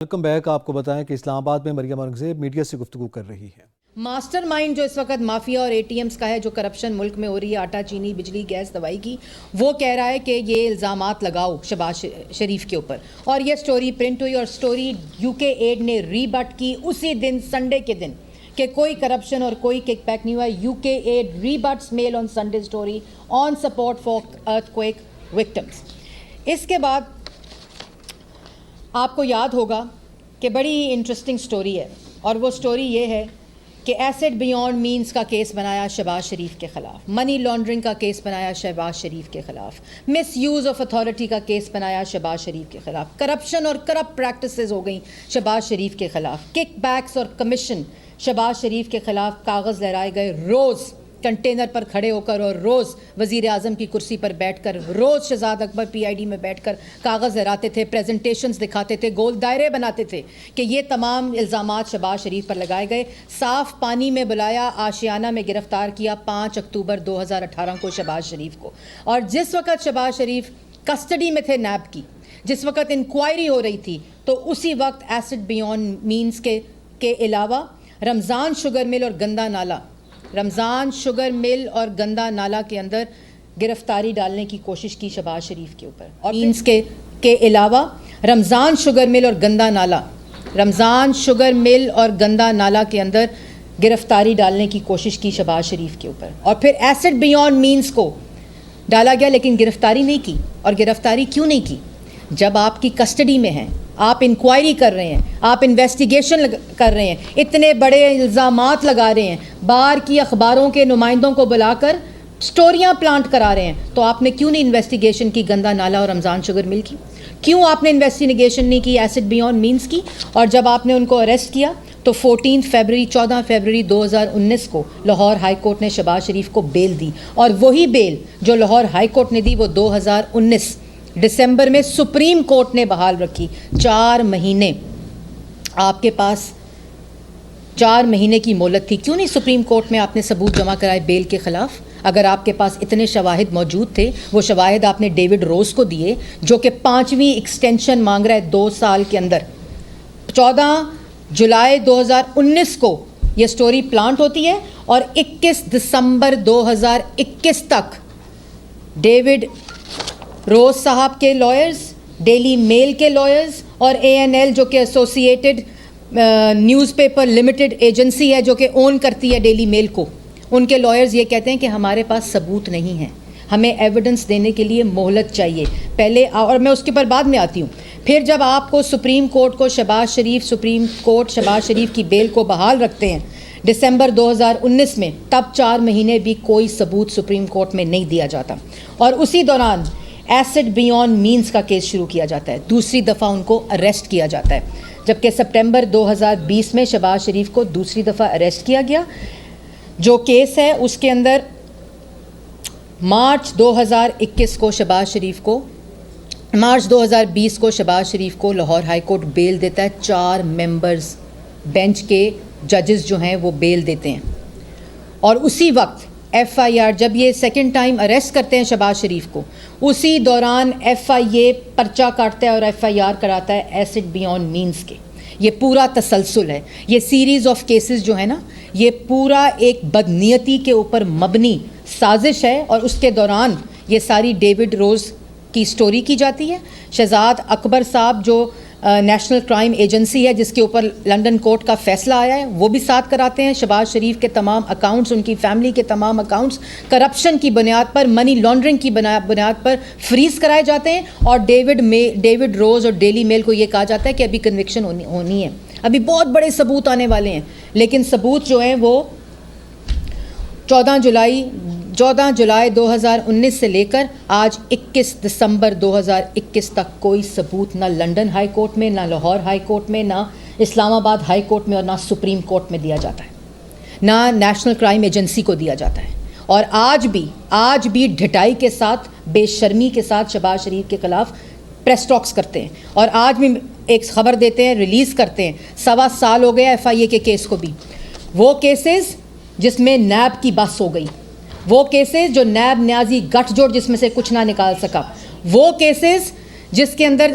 Welcome back. آپ کو بتائیں کہ اسلام آباد میں مریم اورنگزیب میڈیا سے گفتگو کر رہی ہے. ماسٹر مائنڈ جو اس وقت مافیا اور اے ٹی ایمز کا ہے، جو کرپشن ملک میں ہو رہی ہے، آٹا چینی بجلی گیس دوائی کی، وہ کہہ رہا ہے کہ یہ الزامات لگاؤ شہباز شریف کے اوپر. اور یہ سٹوری پرنٹ ہوئی اور سٹوری یو کے ایڈ نے ری بٹ کی اسی دن، سنڈے کے دن، کہ کوئی کرپشن اور کوئی کک بیک نہیں ہوا. U K aid rebuts Mail on Sunday story on support for earthquake victims. اس کے بعد آپ کو یاد ہوگا کہ بڑی انٹرسٹنگ سٹوری ہے، اور وہ سٹوری یہ ہے کہ ایسڈ بیونڈ مینز کا کیس بنایا شہباز شریف کے خلاف، منی لانڈرنگ کا کیس بنایا شہباز شریف کے خلاف، مس یوز آف اتھارٹی کا کیس بنایا شہباز شریف کے خلاف، کرپشن اور کرپٹ پریکٹسز ہو گئیں شہباز شریف کے خلاف، کک بیکس اور کمیشن شہباز شریف کے خلاف کاغذ لہرائے گئے. روز کنٹینر پر کھڑے ہو کر اور روز وزیر اعظم کی کرسی پر بیٹھ کر، روز شہزاد اکبر پی آئی ڈی میں بیٹھ کر کاغذ لہراتے تھے، پریزنٹیشنز دکھاتے تھے، گول دائرے بناتے تھے کہ یہ تمام الزامات شہباز شریف پر لگائے گئے. صاف پانی میں بلایا، آشیانہ میں گرفتار کیا 5 اکتوبر 2018 کو شہباز شریف کو. اور جس وقت شہباز شریف کسٹڈی میں تھے نیب کی، جس وقت انکوائری ہو رہی تھی، تو اسی وقت ایسڈ بیونڈ مینز کے علاوہ رمضان شوگر مل اور گندا نالا، رمضان شوگر مل اور گندا نالا کے اندر گرفتاری ڈالنے کی کوشش کی شہباز شریف کے اوپر. اور مینز کے علاوہ رمضان شوگر مل اور گندا نالا، رمضان شوگر مل اور گندا نالا کے اندر گرفتاری ڈالنے کی کوشش کی شہباز شریف کے اوپر. اور پھر ایسڈ بیونڈ مینز کو ڈالا گیا، لیکن گرفتاری نہیں کی. اور گرفتاری کیوں نہیں کی؟ جب آپ کی کسٹڈی میں ہیں، آپ انکوائری کر رہے ہیں، آپ انویسٹیگیشن کر رہے ہیں، اتنے بڑے الزامات لگا رہے ہیں، باہر کی اخباروں کے نمائندوں کو بلا کر سٹوریاں پلانٹ کرا رہے ہیں، تو آپ نے کیوں نہیں انویسٹیگیشن کی گندا نالا اور رمضان شوگر مل کی؟ کیوں آپ نے انویسٹیگیشن نہیں کی ایسڈ بیونڈ مینز کی؟ اور جب آپ نے ان کو اریسٹ کیا تو 14 فروری 2019 کو لاہور ہائی کورٹ نے شہباز شریف کو بیل دی. اور وہی بیل جو لاہور ہائی کورٹ نے دی وہ 2019 دسمبر میں سپریم کورٹ نے بحال رکھی. 4 مہینے آپ کے پاس 4 مہینے کی مہلت تھی. کیوں نہیں سپریم کورٹ میں آپ نے ثبوت جمع کرائے بیل کے خلاف؟ اگر آپ کے پاس اتنے شواہد موجود تھے، وہ شواہد آپ نے ڈیوڈ روز کو دیے، جو کہ 5ویں ایکسٹینشن مانگ رہا ہے 2 سال کے اندر. 14 جولائی 2019 کو یہ سٹوری پلانٹ ہوتی ہے، اور 21 دسمبر 2021 تک ڈیوڈ روز صاحب کے لائرز، ڈیلی میل کے لائرز، اور اے این ایل جو کہ associated news paper limited agency ہے جو کہ اون کرتی ہے ڈیلی میل کو، ان کے لائرز یہ کہتے ہیں کہ ہمارے پاس ثبوت نہیں ہے، ہمیں ایویڈنس دینے کے لیے مہلت چاہیے پہلے. اور میں اس کے اوپر بعد میں آتی ہوں. پھر جب آپ کو سپریم کورٹ شہباز شریف کی بیل کو بحال رکھتے ہیں دسمبر 2019 میں، تب 4 مہینے بھی کوئی ثبوت سپریم کورٹ میں نہیں دیا جاتا. اور اسی دوران ایسڈ بیونڈ مینز کا کیس شروع کیا جاتا ہے. دوسری دفعہ ان کو اریسٹ کیا جاتا ہے، جبکہ سپٹمبر 2020 میں شہباز شریف کو دوسری دفعہ اریسٹ کیا گیا. جو کیس ہے اس کے اندر مارچ 2020 کو شہباز شریف کو لاہور ہائی کورٹ بیل دیتا ہے. 4 ممبرز بینچ کے ججز جو ہیں وہ بیل دیتے ہیں. اور اسی وقت ایف آئی آر، جب یہ سیکنڈ ٹائم اریسٹ کرتے ہیں شہباز شریف کو، اسی دوران ایف آئی اے پرچہ کاٹتا ہے اور ایف آئی آر کراتا ہے ایسڈ بیونڈ مینز کے. یہ پورا تسلسل ہے، یہ سیریز آف کیسز جو ہے نا، یہ پورا ایک بدنیتی کے اوپر مبنی سازش ہے. اور اس کے دوران یہ ساری ڈیوڈ روز کی سٹوری کی جاتی ہے. شہزاد اکبر صاحب جو نیشنل کرائم ایجنسی ہے جس کے اوپر لنڈن کورٹ کا فیصلہ آیا ہے، وہ بھی ساتھ کراتے ہیں. شہباز شریف کے تمام اکاؤنٹس، ان کی فیملی کے تمام اکاؤنٹس کرپشن کی بنیاد پر، منی لانڈرنگ کی بنیاد پر فریز کرائے جاتے ہیں. اور ڈیوڈ روز اور ڈیلی میل کو یہ کہا جاتا ہے کہ ابھی کنوکشن ہونی ہے، ابھی بہت بڑے ثبوت آنے والے ہیں. لیکن ثبوت جو ہیں وہ 14 جولائی 2019 سے لے کر آج 21 دسمبر 2021 تک کوئی ثبوت نہ لنڈن ہائی کورٹ میں، نہ لاہور ہائی کورٹ میں، نہ اسلام آباد ہائی کورٹ میں، اور نہ سپریم کورٹ میں دیا جاتا ہے، نہ نیشنل کرائم ایجنسی کو دیا جاتا ہے. اور آج بھی ڈھٹائی کے ساتھ، بے شرمی کے ساتھ شہباز شریف کے خلاف پریس ٹاکس کرتے ہیں. اور آج بھی ایک خبر دیتے ہیں، ریلیز کرتے ہیں. 1.25 سال ہو گیا ایف آئی اے کے کیس کو بھی. وہ کیسز جس میں نیب کی بس ہو گئی، وہ کیسز جو نیب نیازی گٹھ جوڑ جس میں سے کچھ نہ نکال سکا، وہ کیسز جس کے اندر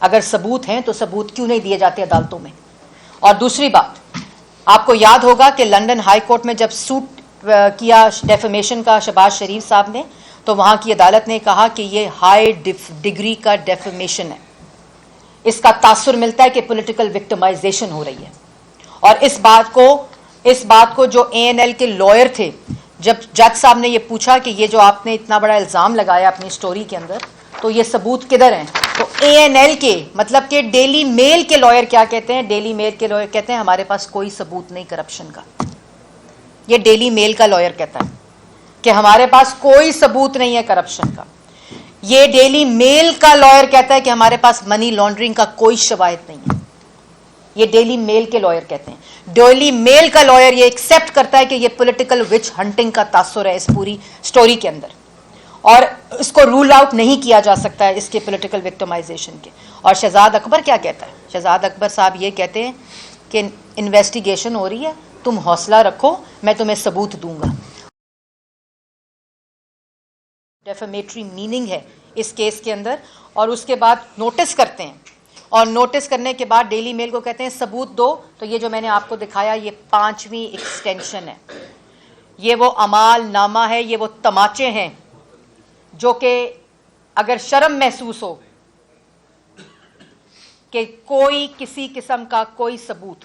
اگر ثبوت ہیں تو ثبوت کیوں نہیں دیے جاتے عدالتوں میں؟ اور دوسری بات، آپ کو یاد ہوگا کہ لنڈن ہائی کورٹ میں جب سوٹ کیا ڈیفیمیشن کا شہباز شریف صاحب نے، تو وہاں کی عدالت نے کہا کہ یہ ہائی ڈگری کا ڈیفیمیشن ہے، اس کا تاثر ملتا ہے کہ پولیٹیکل وکٹمائزیشن ہو رہی ہے. اور اس بات کو جو اے این ایل کے لائر تھے، جب جج صاحب نے یہ پوچھا کہ یہ جو آپ نے اتنا بڑا الزام لگایا اپنی سٹوری کے اندر، تو یہ ثبوت کدھر ہیں؟ تو اے این ایل کے مطلب کہ ڈیلی میل کے لائر کیا کہتے ہیں؟ ڈیلی میل کے لائر کہتے ہیں ہمارے پاس کوئی ثبوت نہیں کرپشن کا. یہ ڈیلی میل کا لائر کہتا ہے کہ ہمارے پاس کوئی ثبوت نہیں ہے کرپشن کا. یہ ڈیلی میل کا لائر کہتا ہے کہ ہمارے پاس منی لانڈرنگ کا کوئی شواہد نہیں ہے. یہ ڈیلی میل کے لائر کہتے ہیں. ڈیلی میل کا لائر یہ ایکسپٹ کرتا ہے کہ یہ پولیٹیکل وچ ہنٹنگ کا تاثر ہے اس پوری سٹوری کے اندر، اور اس کو رول آؤٹ نہیں کیا جا سکتا ہے اس کے پولیٹیکل وکٹمائزیشن کے. اور شہزاد اکبر کیا کہتا ہے؟ شہزاد اکبر صاحب یہ کہتے ہیں کہ انویسٹیگیشن ہو رہی ہے، تم حوصلہ رکھو، میں تمہیں ثبوت دوں گا. ڈیفیمیٹری میننگ ہے اس کیس کے اندر. اور اس کے بعد نوٹس کرتے ہیں، اور نوٹس کرنے کے بعد ڈیلی میل کو کہتے ہیں ثبوت دو. تو یہ جو میں نے آپ کو دکھایا یہ 5ویں ایکسٹینشن ہے. یہ وہ اعمال نامہ ہے، یہ وہ تماچے ہیں جو کہ اگر شرم محسوس ہو کہ کوئی کسی قسم کا کوئی ثبوت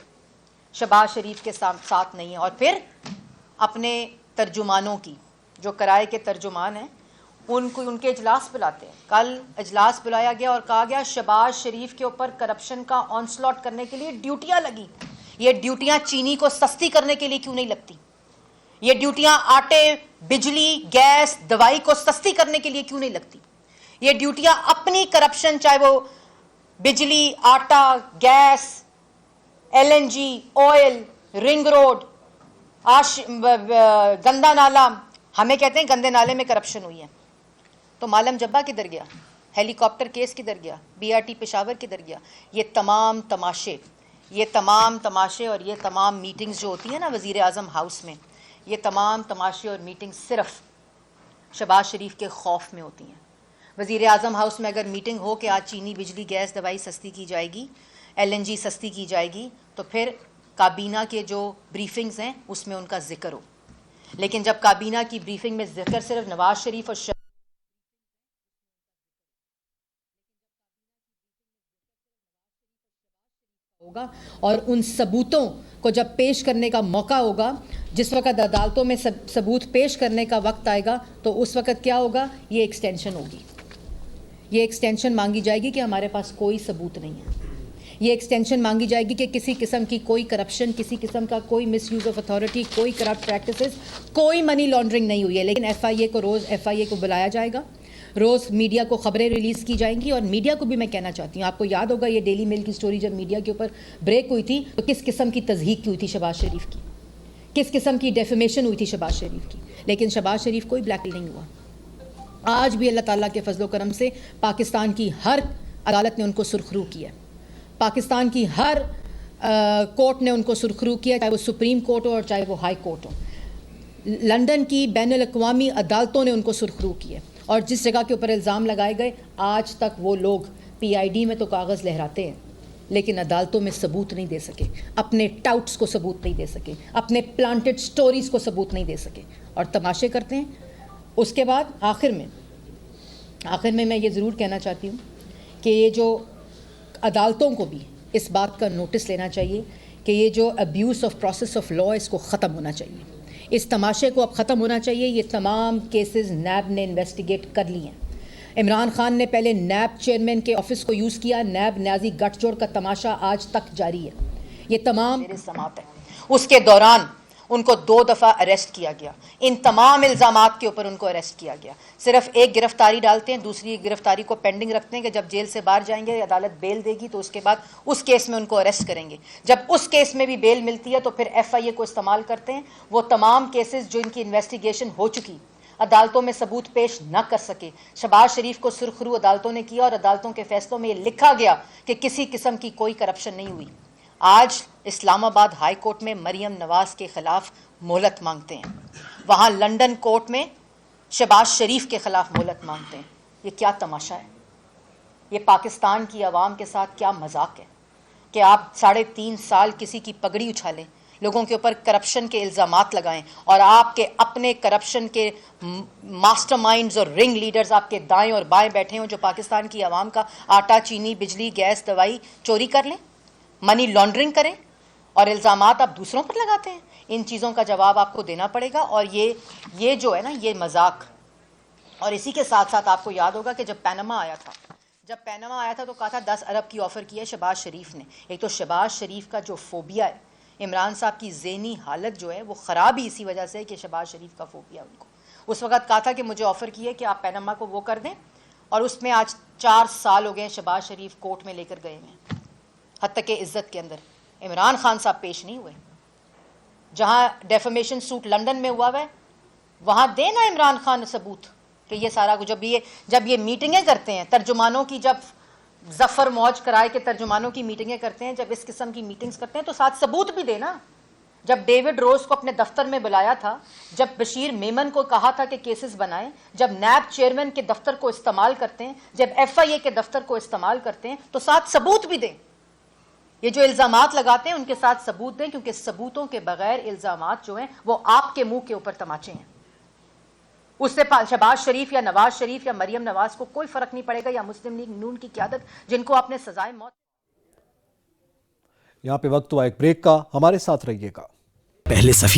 شہباز شریف کے ساتھ نہیں ہے، اور پھر اپنے ترجمانوں کی، جو کرائے کے ترجمان ہیں، ان کے اجلاس بلاتے ہیں. کل اجلاس بلایا گیا اور کہا گیا شہباز شریف کے اوپر کرپشن کا آن سلاٹ کرنے کے لیے ڈیوٹیاں لگی. یہ ڈیوٹیاں چینی کو سستی کرنے کے لیے کیوں نہیں لگتی؟ یہ ڈیوٹیاں آٹے، بجلی، گیس، دوائی کو سستی کرنے کے لیے کیوں نہیں لگتی؟ یہ ڈیوٹیاں اپنی کرپشن، چاہے وہ بجلی، آٹا، gas, L N G, oil, ring road, گندا نالا، ہمیں کہتے ہیں گندے نالے میں کرپشن ہوئی ہے. تو معلم جبا کدھر گیا؟ ہیلی کاپٹر کیس کدھر گیا؟ بی آر ٹی پشاور کدھر گیا؟ یہ تمام تماشے اور یہ تمام میٹنگز جو ہوتی ہیں نا وزیر اعظم ہاؤس میں، یہ تمام تماشے اور میٹنگ صرف شہباز شریف کے خوف میں ہوتی ہیں. وزیر اعظم ہاؤس میں اگر میٹنگ ہو کہ آج چینی، بجلی، گیس، دوائی سستی کی جائے گی، ایل این جی سستی کی جائے گی، تو پھر کابینہ کے جو بریفنگز ہیں اس میں ان کا ذکر ہو. لیکن جب کابینہ کی بریفنگ میں ذکر صرف نواز شریف اور ہوگا، اور ان ثبوتوں کو جب پیش کرنے کا موقع ہوگا، جس وقت عدالتوں میں ثبوت پیش کرنے کا وقت آئے گا، تو اس وقت کیا ہوگا؟ یہ ایکسٹینشن ہوگی. یہ ایکسٹینشن مانگی جائے گی کہ ہمارے پاس کوئی ثبوت نہیں ہے. یہ ایکسٹینشن مانگی جائے گی کہ کسی قسم کی کوئی کرپشن، کسی قسم کا کوئی مس یوز آف اتھارٹی، کوئی کرپٹ پریکٹسز، کوئی منی لانڈرنگ نہیں ہوئی ہے. لیکن ایف آئی اے کو بلایا جائے گا، روز میڈیا کو خبریں ریلیز کی جائیں گی. اور میڈیا کو بھی میں کہنا چاہتی ہوں، آپ کو یاد ہوگا یہ ڈیلی میل کی سٹوری جب میڈیا کے اوپر بریک ہوئی تھی تو کس قسم کی تضحیک کی ہوئی تھی شہباز شریف کی، کس قسم کی ڈیفیمیشن ہوئی تھی شہباز شریف کی. لیکن شہباز شریف کوئی بلیک میل نہیں ہوا. آج بھی اللہ تعالیٰ کے فضل و کرم سے پاکستان کی ہر عدالت نے ان کو سرخرو کیا. پاکستان کی ہر کورٹ نے ان کو سرخرو کیا، چاہے وہ سپریم کورٹ ہو اور چاہے وہ ہائی کورٹ ہو. لندن کی بین الاقوامی عدالتوں نے ان کو سرخرو کیا. اور جس جگہ کے اوپر الزام لگائے گئے، آج تک وہ لوگ پی آئی ڈی میں تو کاغذ لہراتے ہیں لیکن عدالتوں میں ثبوت نہیں دے سکے، اپنے ٹاؤٹس کو ثبوت نہیں دے سکے، اپنے پلانٹڈ سٹوریز کو ثبوت نہیں دے سکے، اور تماشے کرتے ہیں. اس کے بعد آخر میں میں یہ ضرور کہنا چاہتی ہوں کہ یہ جو عدالتوں کو بھی اس بات کا نوٹس لینا چاہیے کہ یہ جو abuse of process of law اس کو ختم ہونا چاہیے. اس تماشے کو اب ختم ہونا چاہیے. یہ تمام کیسز نیب نے انویسٹیگیٹ کر لی ہیں. عمران خان نے پہلے نیب چیئرمین کے آفس کو یوز کیا. نیب نیازی گٹھ جوڑ کا تماشا آج تک جاری ہے. یہ تمام سماعت ہے. اس کے دوران ان کو 2 دفعہ اریسٹ کیا گیا. ان تمام الزامات کے اوپر ان کو اریسٹ کیا گیا. صرف ایک گرفتاری ڈالتے ہیں، دوسری گرفتاری کو پینڈنگ رکھتے ہیں کہ جب جیل سے باہر جائیں گے، عدالت بیل دے گی تو اس کے بعد اس کیس میں ان کو اریسٹ کریں گے. جب اس کیس میں بھی بیل ملتی ہے تو پھر ایف آئی اے کو استعمال کرتے ہیں. وہ تمام کیسز جو ان کی انویسٹیگیشن ہو چکی، عدالتوں میں ثبوت پیش نہ کر سکے، شہباز شریف کو سرخرو عدالتوں نے کیا، اور عدالتوں کے فیصلوں میں یہ لکھا گیا کہ کسی قسم کی کوئی کرپشن نہیں ہوئی. آج اسلام آباد ہائی کورٹ میں مریم نواز کے خلاف مہلت مانگتے ہیں، وہاں لنڈن کورٹ میں شہباز شریف کے خلاف مہلت مانگتے ہیں. یہ کیا تماشا ہے؟ یہ پاکستان کی عوام کے ساتھ کیا مذاق ہے کہ آپ 3.5 سال کسی کی پگڑی اچھالیں, لوگوں کے اوپر کرپشن کے الزامات لگائیں, اور آپ کے اپنے کرپشن کے ماسٹر مائنڈز اور رنگ لیڈرز آپ کے دائیں اور بائیں بیٹھے ہوں جو پاکستان کی عوام کا آٹا, چینی, بجلی, گیس, دوائی چوری کر لیں, منی لانڈرنگ کریں, اور الزامات آپ دوسروں پر لگاتے ہیں. ان چیزوں کا جواب آپ کو دینا پڑے گا. اور یہ جو ہے نا, یہ مذاق. اور اسی کے ساتھ ساتھ آپ کو یاد ہوگا کہ جب پینما آیا تھا تو کہا تھا 10 ارب کی آفر کی ہے شہباز شریف نے. ایک تو شہباز شریف کا جو فوبیا ہے, عمران صاحب کی ذہنی حالت جو ہے وہ خراب ہی اسی وجہ سے کہ شہباز شریف کا فوبیا ان کو. اس وقت کہا تھا کہ مجھے آفر کی ہے کہ آپ پینما کو وہ کر دیں, اور اس میں آج 4 سال ہو گئے شہباز شریف کورٹ میں لے کر گئے ہیں, حتی کہ عزت کے اندر عمران خان صاحب پیش نہیں ہوئے. جہاں ڈیفیمیشن سوٹ لندن میں ہوا ہے وہاں دینا عمران خان ثبوت کہ یہ سارا جب یہ میٹنگیں کرتے ہیں ترجمانوں کی, جب ظفر موج کرائے کے ترجمانوں کی میٹنگیں کرتے ہیں, جب اس قسم کی میٹنگز کرتے ہیں تو ساتھ ثبوت بھی دینا. جب ڈیوڈ روز کو اپنے دفتر میں بلایا تھا, جب بشیر میمن کو کہا تھا کہ کیسز بنائیں, جب نیب چیئرمین کے دفتر کو استعمال کرتے ہیں, جب FIA کے دفتر کو استعمال کرتے ہیں تو ساتھ ثبوت بھی دیں. یہ جو الزامات لگاتے ہیں ان کے ساتھ ثبوت دیں, کیونکہ ثبوتوں کے بغیر الزامات جو ہیں وہ آپ کے منہ کے اوپر تماچے ہیں. اس سے شہباز شریف یا نواز شریف یا مریم نواز کو کوئی فرق نہیں پڑے گا, یا مسلم لیگ نون کی قیادت جن کو آپ نے سزائے موت. یہاں پہ وقت ہوا ایک بریک کا, ہمارے ساتھ رہیے گا. پہلے صفی